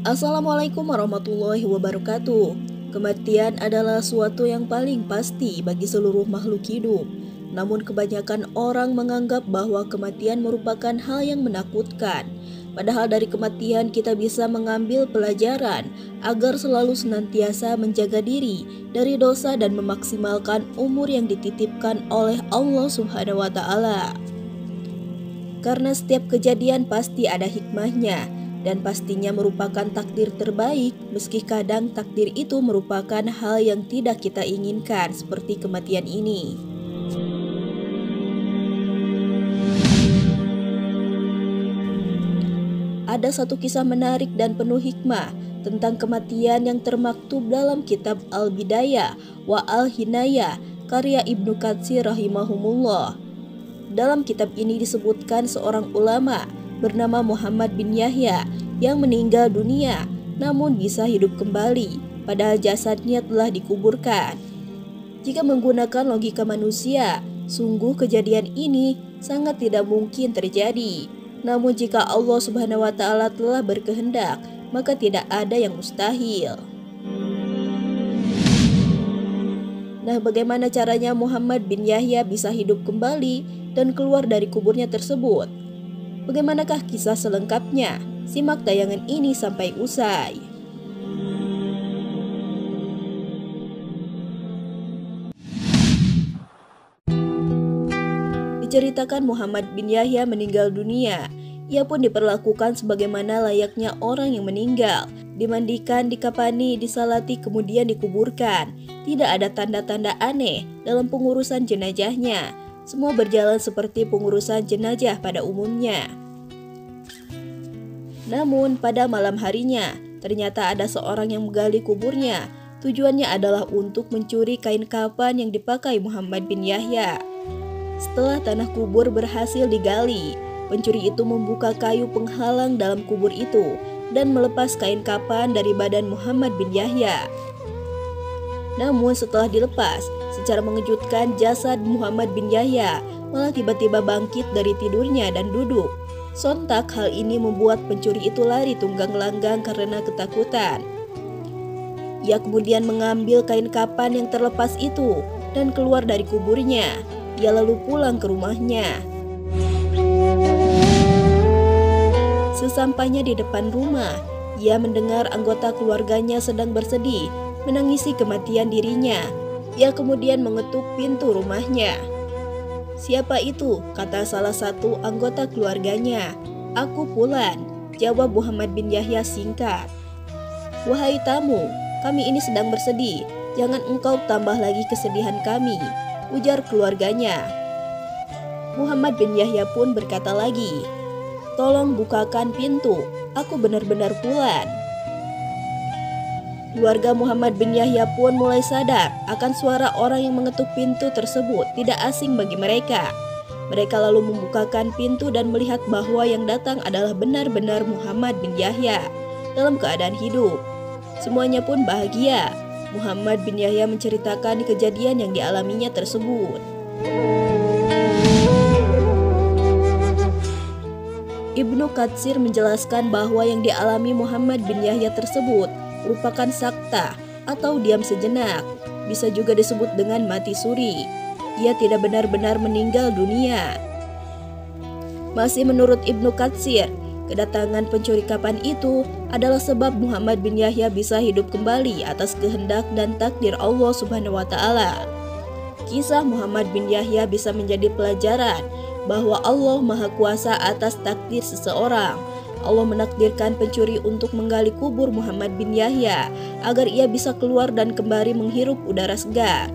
Assalamualaikum warahmatullahi wabarakatuh. Kematian adalah suatu yang paling pasti bagi seluruh makhluk hidup. Namun kebanyakan orang menganggap bahwa kematian merupakan hal yang menakutkan. Padahal dari kematian kita bisa mengambil pelajaran agar selalu senantiasa menjaga diri dari dosa dan memaksimalkan umur yang dititipkan oleh Allah Subhanahu wa Ta'ala. Karena setiap kejadian pasti ada hikmahnya dan pastinya merupakan takdir terbaik, meski kadang takdir itu merupakan hal yang tidak kita inginkan seperti kematian ini. Ada satu kisah menarik dan penuh hikmah tentang kematian yang termaktub dalam kitab Al-Bidayah wa Al-Hinayah karya Ibnu Katsir rahimahumullah. Dalam kitab ini disebutkan seorang ulama bernama Muhammad bin Yahya yang meninggal dunia namun bisa hidup kembali padahal jasadnya telah dikuburkan. Jika menggunakan logika manusia, sungguh kejadian ini sangat tidak mungkin terjadi. Namun jika Allah Subhanahu wa Ta'ala telah berkehendak, maka tidak ada yang mustahil. Nah, bagaimana caranya Muhammad bin Yahya bisa hidup kembali dan keluar dari kuburnya tersebut? Bagaimanakah kisah selengkapnya? Simak tayangan ini sampai usai. Diceritakan Muhammad bin Yahya meninggal dunia. Ia pun diperlakukan sebagaimana layaknya orang yang meninggal. Dimandikan, dikafani, disalati, kemudian dikuburkan. Tidak ada tanda-tanda aneh dalam pengurusan jenazahnya. Semua berjalan seperti pengurusan jenazah pada umumnya. Namun pada malam harinya, ternyata ada seorang yang menggali kuburnya. Tujuannya adalah untuk mencuri kain kafan yang dipakai Muhammad bin Yahya. Setelah tanah kubur berhasil digali, pencuri itu membuka kayu penghalang dalam kubur itu dan melepas kain kafan dari badan Muhammad bin Yahya. Namun setelah dilepas, secara mengejutkan jasad Muhammad bin Yahya malah tiba-tiba bangkit dari tidurnya dan duduk. Sontak hal ini membuat pencuri itu lari tunggang langgang karena ketakutan. Ia kemudian mengambil kain kafan yang terlepas itu dan keluar dari kuburnya. Ia lalu pulang ke rumahnya. Sesampainya di depan rumah, ia mendengar anggota keluarganya sedang bersedih, menangisi kematian dirinya. Ia kemudian mengetuk pintu rumahnya. "Siapa itu?" kata salah satu anggota keluarganya. "Aku Fulan," jawab Muhammad bin Yahya singkat. "Wahai tamu, kami ini sedang bersedih. Jangan engkau tambah lagi kesedihan kami," ujar keluarganya. Muhammad bin Yahya pun berkata lagi, "Tolong bukakan pintu, aku benar-benar Fulan." Keluarga Muhammad bin Yahya pun mulai sadar akan suara orang yang mengetuk pintu tersebut tidak asing bagi mereka. Mereka lalu membukakan pintu dan melihat bahwa yang datang adalah benar-benar Muhammad bin Yahya dalam keadaan hidup. Semuanya pun bahagia. Muhammad bin Yahya menceritakan kejadian yang dialaminya tersebut. Ibnu Katsir menjelaskan bahwa yang dialami Muhammad bin Yahya tersebut merupakan sakta atau diam sejenak, bisa juga disebut dengan mati suri. Ia tidak benar-benar meninggal dunia. Masih menurut Ibnu Katsir, kedatangan pencuri kafan itu adalah sebab Muhammad bin Yahya bisa hidup kembali atas kehendak dan takdir Allah Subhanahu wa Ta'ala. Kisah Muhammad bin Yahya bisa menjadi pelajaran bahwa Allah Maha Kuasa atas takdir seseorang. Allah menakdirkan pencuri untuk menggali kubur Muhammad bin Yahya agar ia bisa keluar dan kembali menghirup udara segar.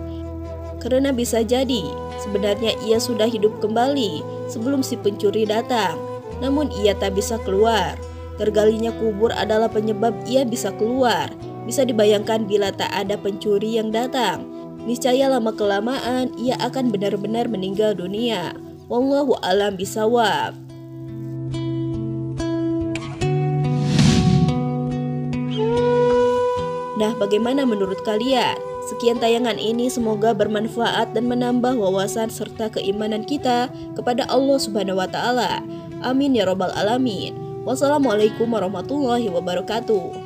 Karena bisa jadi sebenarnya ia sudah hidup kembali sebelum si pencuri datang, namun ia tak bisa keluar. Tergalinya kubur adalah penyebab ia bisa keluar. Bisa dibayangkan bila tak ada pencuri yang datang, niscaya lama-kelamaan ia akan benar-benar meninggal dunia. Wallahu a'lam bishawab. Nah, bagaimana menurut kalian? Sekian tayangan ini semoga bermanfaat dan menambah wawasan serta keimanan kita kepada Allah Subhanahu wa Ta'ala. Amin ya robbal alamin. Wassalamualaikum warahmatullahi wabarakatuh.